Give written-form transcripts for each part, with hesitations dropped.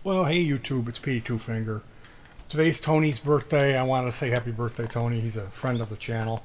Well, hey YouTube, it's Petey Two Finger. Today's Tony's birthday. I want to say happy birthday, Tony. He's a friend of the channel.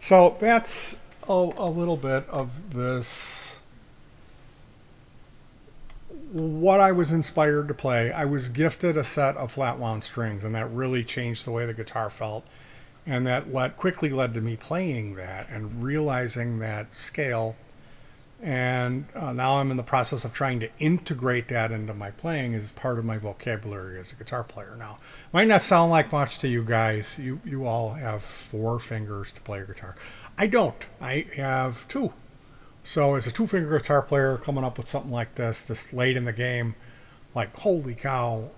So that's a little bit of this. What I was inspired to play. I was gifted a set of flat wound strings, and that really changed the way the guitar felt. And that quickly led to me playing that and realizing that scale. And now I'm in the process of trying to integrate that into my playing as part of my vocabulary as a guitar player now. Might not sound like much to you guys. You all have four fingers to play a guitar. I don't. I have two. So as a two-finger guitar player coming up with something like this late in the game, like, holy cow,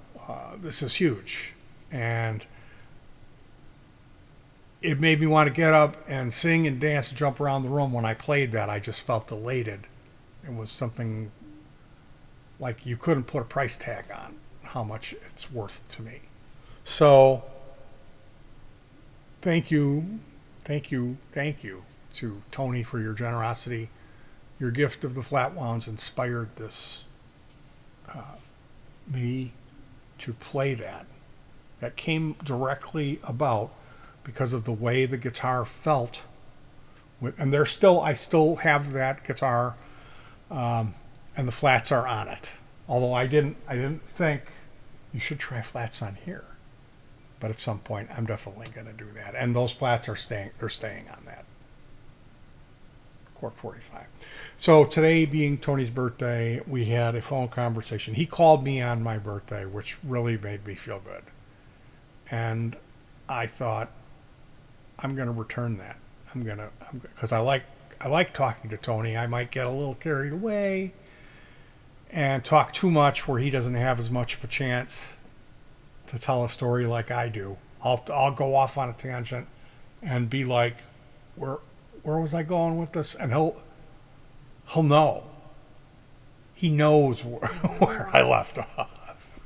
this is huge. And it made me want to get up and sing and dance and jump around the room. When I played that, I just felt elated. It was something like you couldn't put a price tag on how much it's worth to me. So thank you to Tony for your generosity. Your gift of the flat wounds inspired this me to play that. That came directly about because of the way the guitar felt. And I still have that guitar, and the flats are on it. Although I didn't think you should try flats on here, but at some point I'm definitely going to do that. And those flats are staying. They're staying on that Cork 45. So today being Tony's birthday, we had a phone conversation. He called me on my birthday, which really made me feel good. And I thought, I'm going to return that. Because I like talking to Tony. I might get a little carried away and talk too much where he doesn't have as much of a chance to tell a story like I do. I'll go off on a tangent and be like, where was I going with this? And he'll know. He knows where I left off.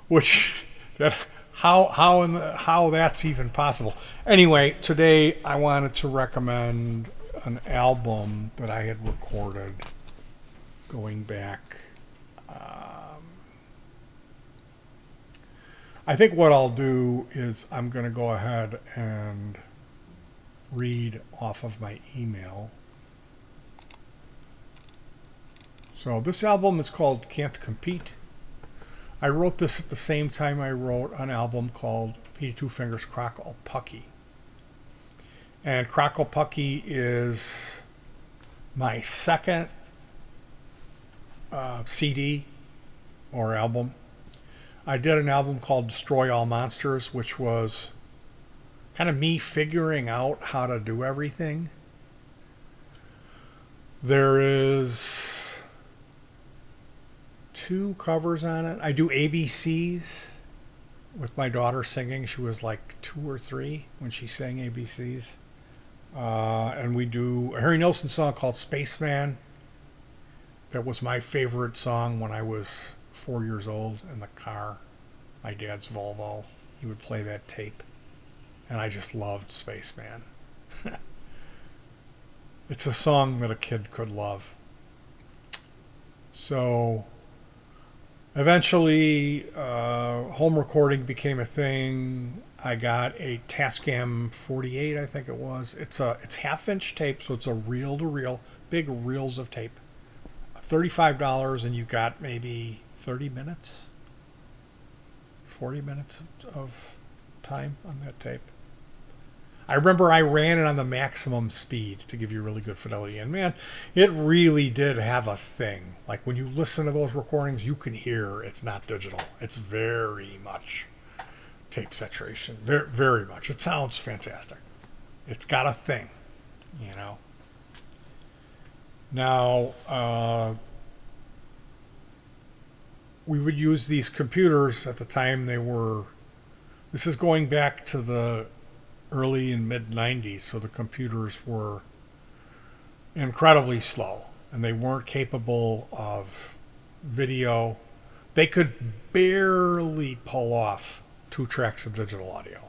Which that how that's even possible. Anyway, today I wanted to recommend an album that I had recorded going back. I think what I'll do is I'm going to go ahead and read off of my email. So this album is called Can't Compete. I wrote this at the same time I wrote an album called Petey Two Fingers Crock-o-Pucky. And Crock-o-Pucky is my second CD or album. I did an album called Destroy All Monsters, which was kind of me figuring out how to do everything. There is two covers on it. I do ABCs with my daughter singing. She was like 2 or 3 when she sang ABCs. And we do a Harry Nilsson song called Spaceman. That was my favorite song when I was 4 years old in the car. My dad's Volvo. He would play that tape. And I just loved Spaceman. It's a song that a kid could love. So eventually, home recording became a thing. I got a Tascam 48, I think it was. It's half-inch tape, so it's a reel-to-reel, big reels of tape. $35, and you got maybe 30 minutes, 40 minutes of time on that tape. I remember I ran it on the maximum speed to give you really good fidelity. And man, it really did have a thing. Like when you listen to those recordings, you can hear it's not digital. It's very much tape saturation. Very, very much. It sounds fantastic. It's got a thing. you know. Now, we would use these computers at the time they were, this is going back to the early and mid 90s, so the computers were incredibly slow and they weren't capable of video. They could barely pull off 2 tracks of digital audio.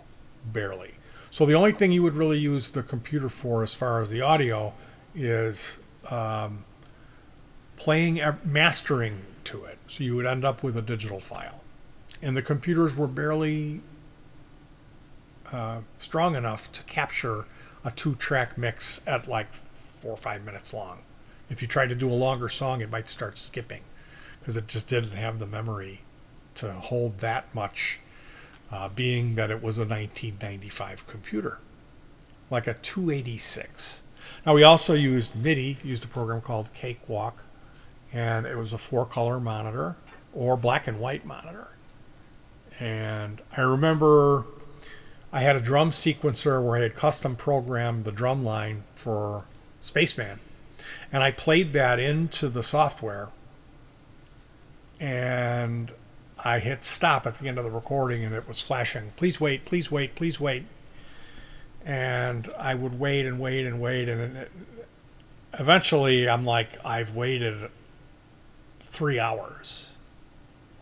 Barely. So the only thing you would really use the computer for as far as the audio is mastering to it. So you would end up with a digital file. And the computers were barely strong enough to capture a 2-track mix at like 4 or 5 minutes long. If you tried to do a longer song, it might start skipping because it just didn't have the memory to hold that much, being that it was a 1995 computer, like a 286. Now we also used MIDI, used a program called Cakewalk, and it was a 4-color monitor or black and white monitor. And I remember I had a drum sequencer where I had custom programmed the drum line for Spaceman. And I played that into the software. And I hit stop at the end of the recording and it was flashing, please wait, please wait, please wait. And I would wait and wait and wait. And eventually I'm like, I've waited 3 hours.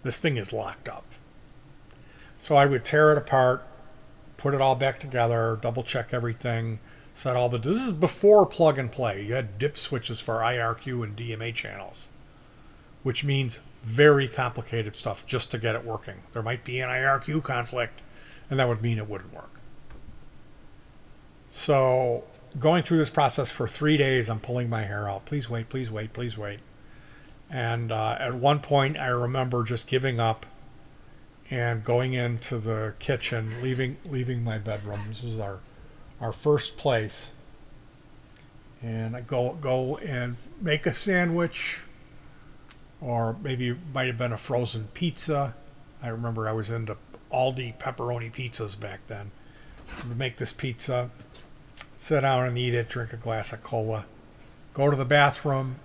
This thing is locked up. So I would tear it apart, put it all back together, double check everything, set all this is before plug and play. You had dip switches for IRQ and DMA channels, which means very complicated stuff just to get it working. There might be an IRQ conflict, and that would mean it wouldn't work. So going through this process for 3 days, I'm pulling my hair out. Please wait, please wait, please wait. And at one point, I remember just giving up and going into the kitchen, leaving my bedroom. This was our first place. And I go and make a sandwich, or maybe it might have been a frozen pizza. I remember I was into Aldi pepperoni pizzas back then. I would make this pizza, sit down and eat it, drink a glass of cola, go to the bathroom,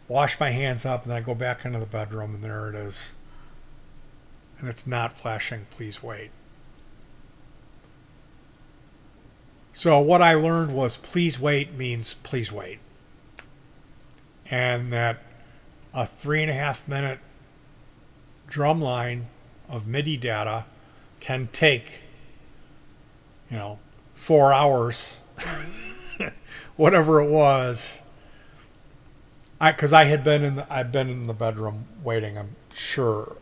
wash my hands up, and then I go back into the bedroom, and there it is. And it's not flashing, please wait. So what I learned was please wait means please wait. And that a 3.5 minute drum line of MIDI data can take, 4 hours, whatever it was. Because I've been in the bedroom waiting, I'm sure,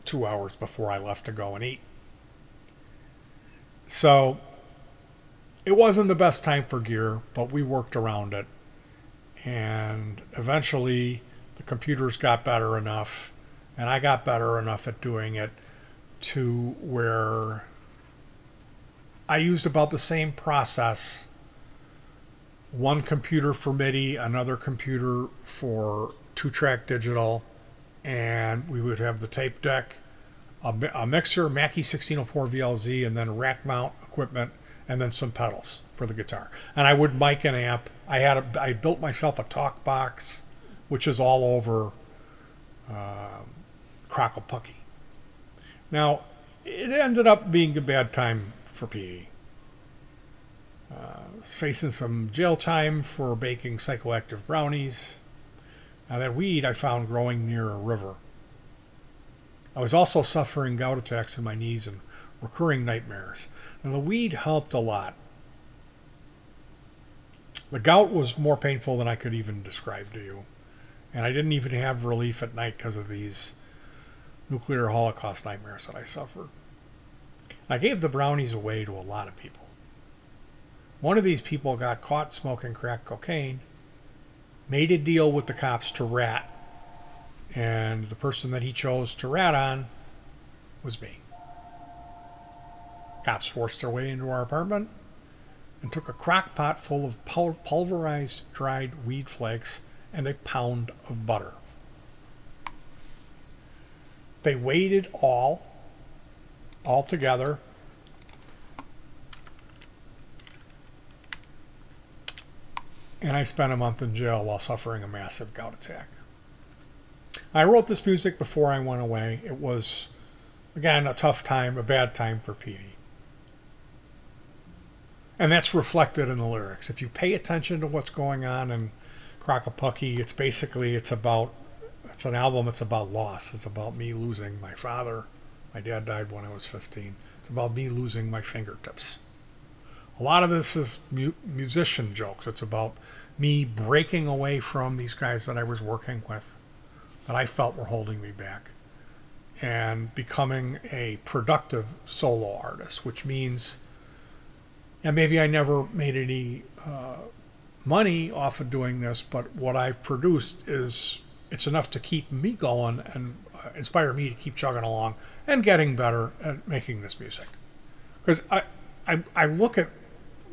2 hours before I left to go and eat. So it wasn't the best time for gear, but we worked around it. And eventually the computers got better enough, and I got better enough at doing it to where I used about the same process. One computer for MIDI, another computer for 2-track digital, and we would have the tape deck, a mixer, Mackie 1604 VLZ, and then rack mount equipment, and then some pedals for the guitar. And I would mic an amp. I built myself a talk box, which is all over crock-o-pucky. Now, it ended up being a bad time for Petey. Facing some jail time for baking psychoactive brownies. Now, that weed I found growing near a river. I was also suffering gout attacks in my knees and recurring nightmares. And the weed helped a lot. The gout was more painful than I could even describe to you. And I didn't even have relief at night because of these nuclear holocaust nightmares that I suffered. I gave the brownies away to a lot of people. One of these people got caught smoking crack cocaine, made a deal with the cops to rat, and the person that he chose to rat on was me. Cops forced their way into our apartment and took a crock pot full of pulverized dried weed flakes and a pound of butter. They weighed it all together, and I spent a month in jail while suffering a massive gout attack. I wrote this music before I went away. It was, again, a tough time, a bad time for Petey. And that's reflected in the lyrics. If you pay attention to what's going on in Crock-o-Pucky, it's an album, it's about loss. It's about me losing my father. My dad died when I was 15. It's about me losing my fingertips. A lot of this is musician jokes. It's about me breaking away from these guys that I was working with, that I felt were holding me back, and becoming a productive solo artist, which means, and maybe I never made any money off of doing this, but what I've produced it's enough to keep me going and inspire me to keep chugging along and getting better at making this music. Because I look at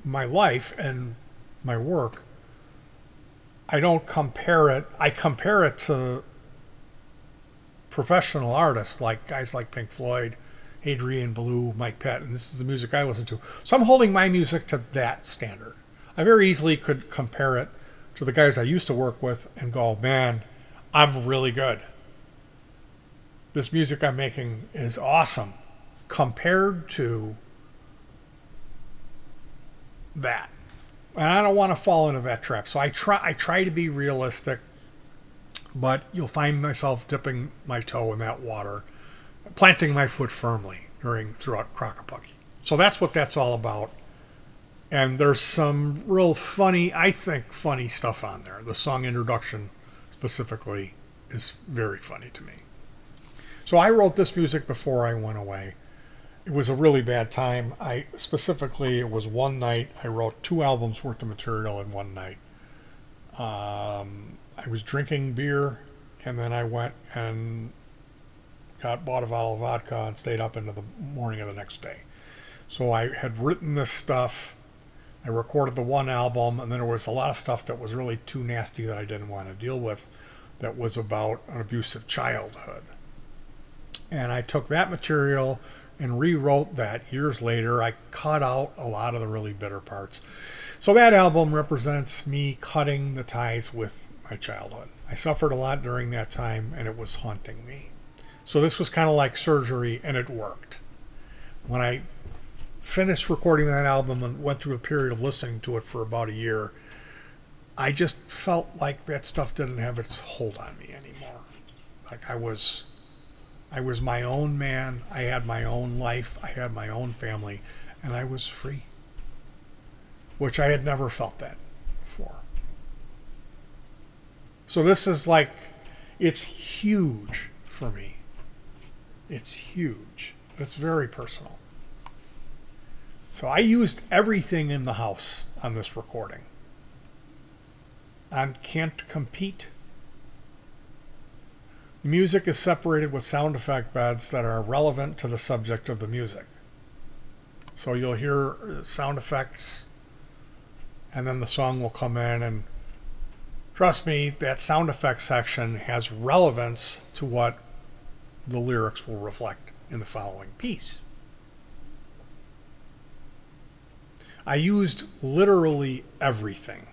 my life and my work, I don't compare it. I compare it to professional artists, like guys like Pink Floyd, Adrian Belew, Mike Patton. This is the music I listen to. So I'm holding my music to that standard. I very easily could compare it to the guys I used to work with and go, man, I'm really good. This music I'm making is awesome compared to that. And I don't want to fall into that trap. So I try to be realistic, but you'll find myself dipping my toe in that water, planting my foot firmly throughout Crock-o-Pucky. So that's what that's all about. And there's some real funny, I think, funny stuff on there. The song Introduction specifically is very funny to me. So I wrote this music before I went away. It was a really bad time. It was one night. I wrote 2 albums worth of material in one night. I was drinking beer, and then I went and bought a bottle of vodka and stayed up into the morning of the next day. So I had written this stuff. I recorded the one album, and then there was a lot of stuff that was really too nasty that I didn't want to deal with, that was about an abusive childhood. And I took that material and rewrote that years later. I cut out a lot of the really bitter parts. So that album represents me cutting the ties with my childhood. I suffered a lot during that time, and it was haunting me. So this was kind of like surgery, and it worked. When I finished recording that album and went through a period of listening to it for about a year, I just felt like that stuff didn't have its hold on me anymore. Like I was my own man. I had my own life. I had my own family, and I was free, which I had never felt that before. So this is like, it's huge for me. It's huge. It's very personal. So I used everything in the house on this recording. On Can't Compete, the music is separated with sound effect beds that are relevant to the subject of the music. So you'll hear sound effects, and then the song will come in, and trust me, that sound effects section has relevance to what the lyrics will reflect in the following piece. I used literally everything.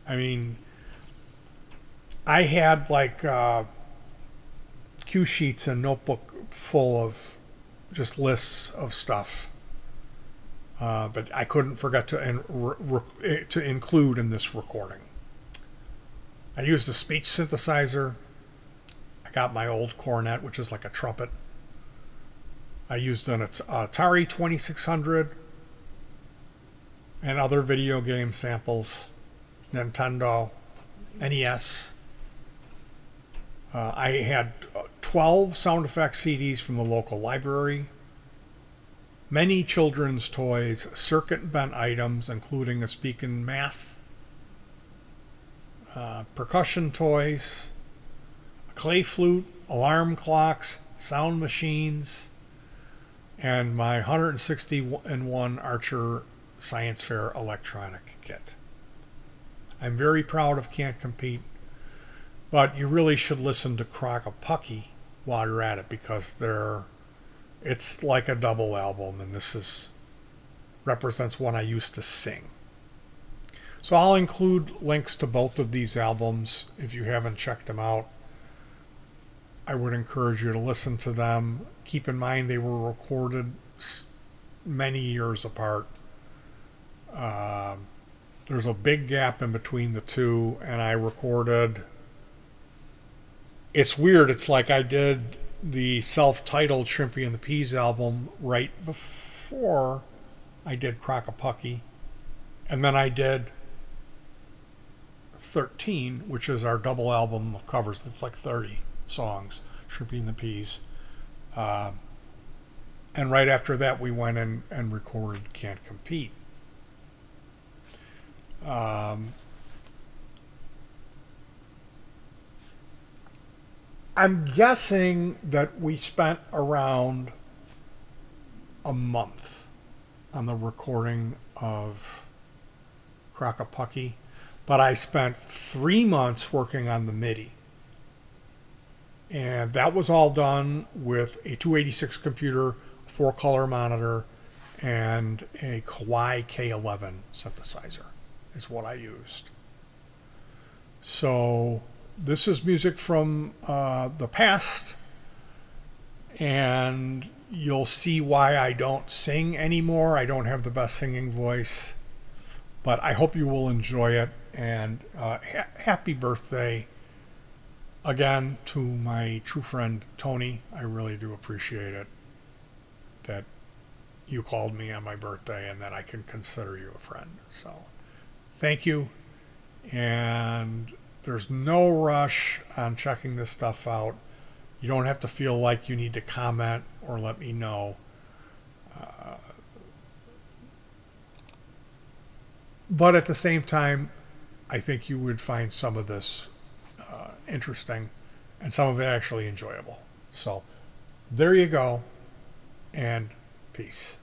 I mean, I had like cue sheets and notebook full of just lists of stuff that I couldn't forget to include in this recording. I used a speech synthesizer. I got my old cornet, which is like a trumpet. I used an Atari 2600 and other video game samples, Nintendo, NES. I had 12 sound effects CDs from the local library, many children's toys, circuit bent items, including a Speakin' Math, percussion toys, a clay flute, alarm clocks, sound machines, and my 161 Archer Science Fair electronic kit. I'm very proud of Can't Compete, but you really should listen to Crock-o-Pucky while you're at it, because it's like a double album, and this represents one I used to sing. So I'll include links to both of these albums if you haven't checked them out. I would encourage you to listen to them. Keep in mind they were recorded many years apart. There's a big gap in between the two, and I recorded. It's weird. It's like I did the self-titled Shrimpy and the Peas album right before I did Crock-o-Pucky, and then I did 13, which is our double album of covers. That's like 30 songs, Shrimpy and the Peas. And right after that, we went in and recorded Can't Compete. I'm guessing that we spent around a month on the recording of Crock-o-Pucky, but I spent 3 months working on the MIDI. And that was all done with a 286 computer, 4-color monitor, and a Kawai K11 synthesizer is what I used. So this is music from the past, and you'll see why I don't sing anymore. I don't have the best singing voice, but I hope you will enjoy it. And happy birthday again to my true friend Tony. I really do appreciate it that you called me on my birthday and that I can consider you a friend. So thank you. And there's no rush on checking this stuff out. You don't have to feel like you need to comment or let me know. But at the same time, I think you would find some of this interesting and some of it actually enjoyable. So there you go, and peace.